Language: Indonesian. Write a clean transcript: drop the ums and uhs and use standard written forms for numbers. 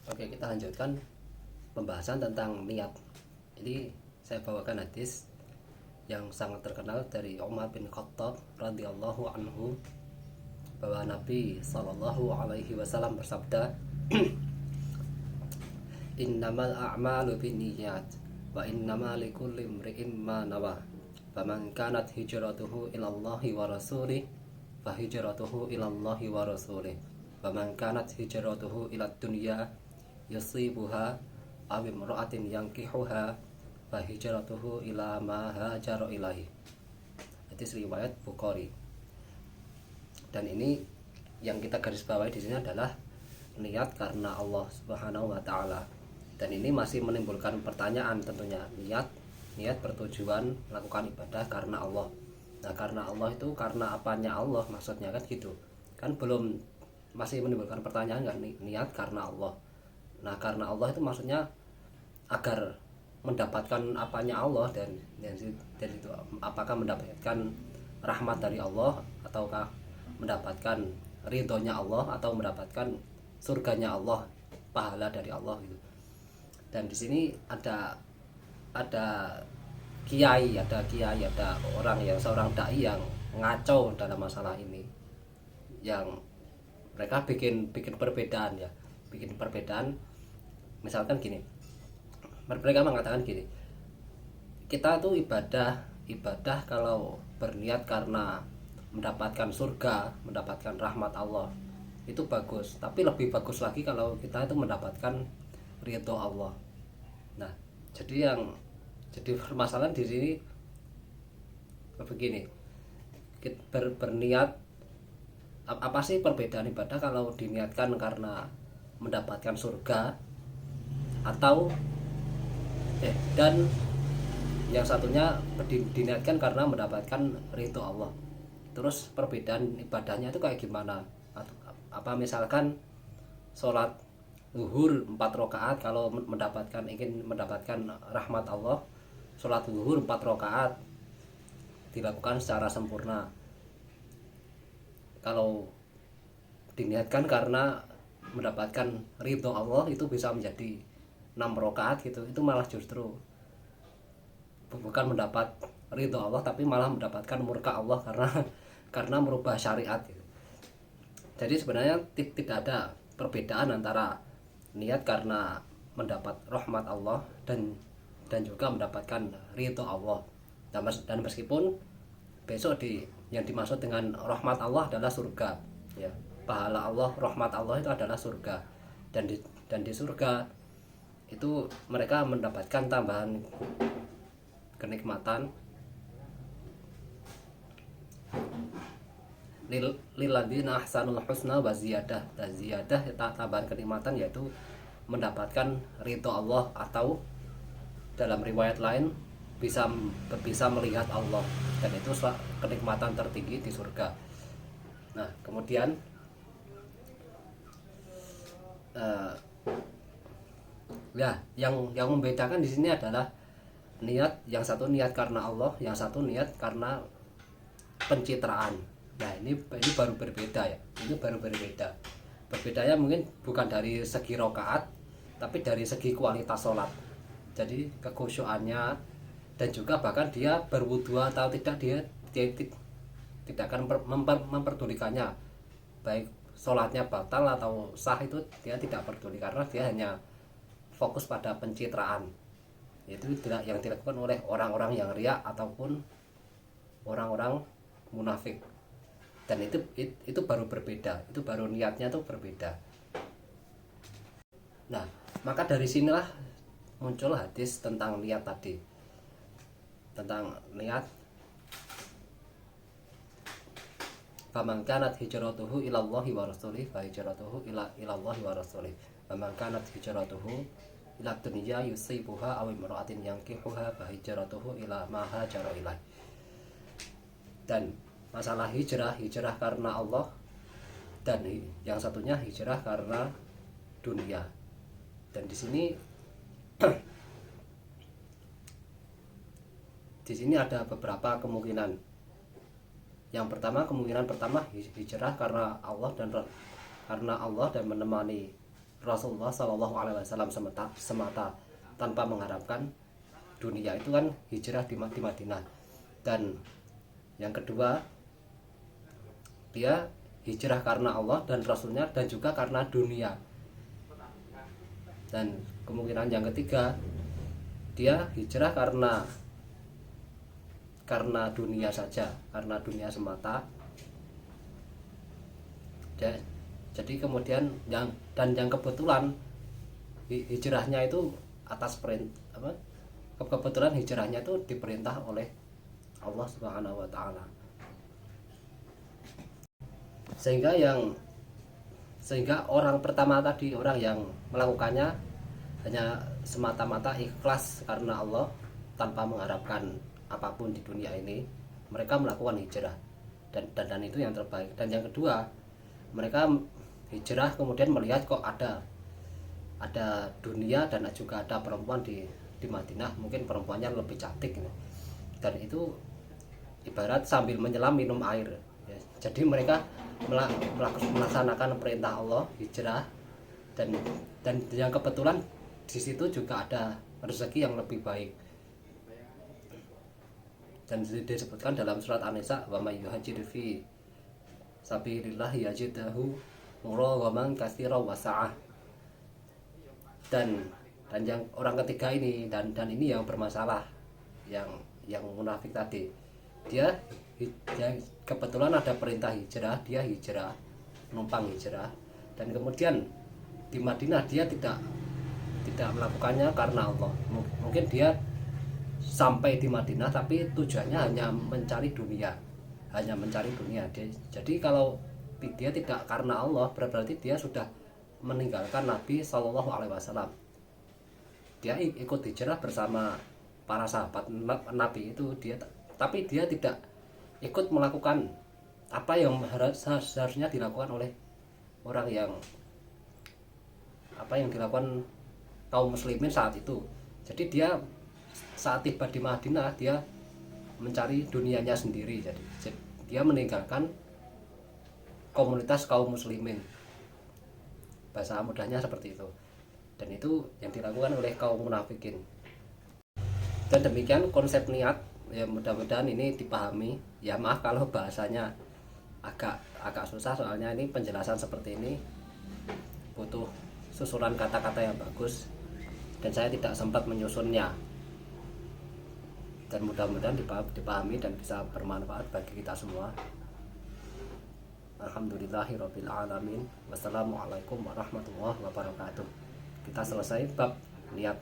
Oke, kita lanjutkan pembahasan tentang niat. Jadi saya bawakan hadis yang sangat terkenal dari Umar bin Khattab radhiyallahu anhu, bahwa Nabi Shallallahu alaihi wasallam bersabda, "Innamal a'malu binniyat wa innamal likulli imri'in ma nawa. Faman kanat hijratuhu ilallahi wa rasulih fa hijratuhu ilallahi wa rasulih. Faman kanat hijratuhu ilad dunya yusibuha aw imra'atin yankihuha fa hijratuhu ila ma hajara ilaihi." Hadis riwayat Bukhari. Dan ini yang kita garis bawahi di sini adalah niat karena Allah Subhanahu wa taala. Dan ini masih menimbulkan pertanyaan tentunya. Niat bertujuan melakukan ibadah karena Allah. Nah, karena Allah itu karena apanya Allah, maksudnya kan gitu. Kan belum, masih menimbulkan pertanyaan kan, niat karena Allah. Nah, karena Allah itu maksudnya agar mendapatkan apanya Allah, dan itu apakah mendapatkan rahmat dari Allah, ataukah mendapatkan ridhonya Allah, atau mendapatkan surganya Allah, pahala dari Allah gitu. Dan di sini ada kiai, ada orang yang seorang dai yang ngaco dalam masalah ini, yang mereka bikin perbedaan ya, bikin perbedaan. Misalkan gini, mereka mengatakan gini, kita tuh ibadah kalau berniat karena mendapatkan surga, mendapatkan rahmat Allah, itu bagus. Tapi lebih bagus lagi kalau kita itu mendapatkan ridho Allah. Nah, jadi permasalahan di sini begini, berniat, apa sih perbedaan ibadah kalau diniatkan karena mendapatkan surga, atau dan yang satunya diniatkan karena mendapatkan ridho Allah. Terus perbedaan ibadahnya itu kayak gimana? Apa misalkan sholat zuhur 4 rakaat, kalau ingin mendapatkan rahmat Allah, sholat zuhur 4 rakaat dilakukan secara sempurna. Kalau diniatkan karena mendapatkan ridho Allah, itu bisa menjadi 6 rakaat gitu. Itu malah justru bukan mendapat ridho Allah, tapi malah mendapatkan murka Allah karena merubah syariat gitu. Jadi sebenarnya tidak ada perbedaan antara niat karena mendapat rahmat Allah dan juga mendapatkan ridho Allah. Dan meskipun besok yang dimaksud dengan rahmat Allah adalah surga ya, pahala Allah, rahmat Allah itu adalah surga. Dan di surga itu mereka mendapatkan tambahan kenikmatan, lilladzina ahsanul husna wa ziyadah. Dan ziyadah, tambahan kenikmatan, yaitu mendapatkan ridho Allah, atau dalam riwayat lain bisa melihat Allah, dan itu kenikmatan tertinggi di surga. Nah, kemudian yang membedakan di sini adalah niat, yang satu niat karena Allah, yang satu niat karena pencitraan. Nah, ini baru berbeda ya. Ini baru berbeda. Berbedanya mungkin bukan dari segi rakaat, tapi dari segi kualitas sholat. Jadi kekhusyuannya, dan juga bahkan dia berwudu atau tidak, dia tidak akan memperdulikannya, baik sholatnya batal atau sah, itu dia tidak peduli, karena dia hanya fokus pada pencitraan. Itu yang dilakukan oleh orang-orang yang riya ataupun orang-orang munafik. Dan itu baru berbeda, itu baru niatnya tuh berbeda. Nah, maka dari sinilah muncul hadis tentang niat tadi, tentang niat. Faman kanat hijratuhu ilallahi wa rasulih fa hijratuhu ilallahi wa rasulih. Faman kanat hijratuhu ila dunya yusibuha aw imra'atin yankihuha fa hijratuhu ila ma hajara ilaihi. Dan masalah hijrah karena Allah, dan yang satunya hijrah karena dunia. Dan di sini ada beberapa kemungkinan. Yang pertama, kemungkinan pertama, hijrah karena Allah dan menemani Rasulullah SAW semata tanpa mengharapkan dunia, itu kan hijrah di Madinah. Dan yang kedua, dia hijrah karena Allah dan Rasulnya, dan juga karena dunia. Dan kemungkinan yang ketiga, dia hijrah karena dunia saja, karena dunia semata. Jadi kemudian yang kebetulan hijrahnya itu atas perintah kebetulan hijrahnya itu diperintah oleh Allah Subhanahu wa taala. Sehingga orang pertama tadi, orang yang melakukannya hanya semata-mata ikhlas karena Allah tanpa mengharapkan apapun di dunia ini, mereka melakukan hijrah, dan itu yang terbaik. Dan yang kedua, mereka hijrah kemudian melihat kok ada dunia dan juga ada perempuan di Madinah, mungkin perempuannya lebih cantik, dan itu ibarat sambil menyelam minum air, ya. Jadi mereka melaksanakan perintah Allah, hijrah, dan yang kebetulan di situ juga ada rezeki yang lebih baik. Dan disebutkan dalam surat An-Nisa, wa may yuhajir fi sabilillah yajidhu muraghaman katsiran wa sa'ah. Dan yang orang ketiga ini, dan ini yang bermasalah, yang munafik tadi, dia kebetulan ada perintah hijrah, dia hijrah, numpang hijrah, dan kemudian di Madinah dia tidak melakukannya karena Allah. Mungkin dia sampai di Madinah tapi tujuannya hanya mencari dunia. Jadi kalau dia tidak karena Allah, berarti dia sudah meninggalkan Nabi SAW. Dia ikut hijrah bersama para sahabat Nabi itu, tapi dia tidak ikut melakukan apa yang seharusnya dilakukan oleh orang yang dilakukan kaum muslimin saat itu. Jadi dia saat tiba di Madinah, dia mencari dunianya sendiri. Jadi dia meninggalkan komunitas kaum muslimin, bahasa mudahnya seperti itu. Dan itu yang dilakukan oleh kaum munafikin. Dan demikian konsep niat, ya, mudah-mudahan ini dipahami. Ya maaf kalau bahasanya agak susah, soalnya ini penjelasan seperti ini butuh susunan kata-kata yang bagus, dan saya tidak sempat menyusunnya. Dan mudah-mudahan dipahami dan bisa bermanfaat bagi kita semua. Alhamdulillahirabbil alamin. Wassalamualaikum warahmatullahi wabarakatuh. Kita selesai bab niat.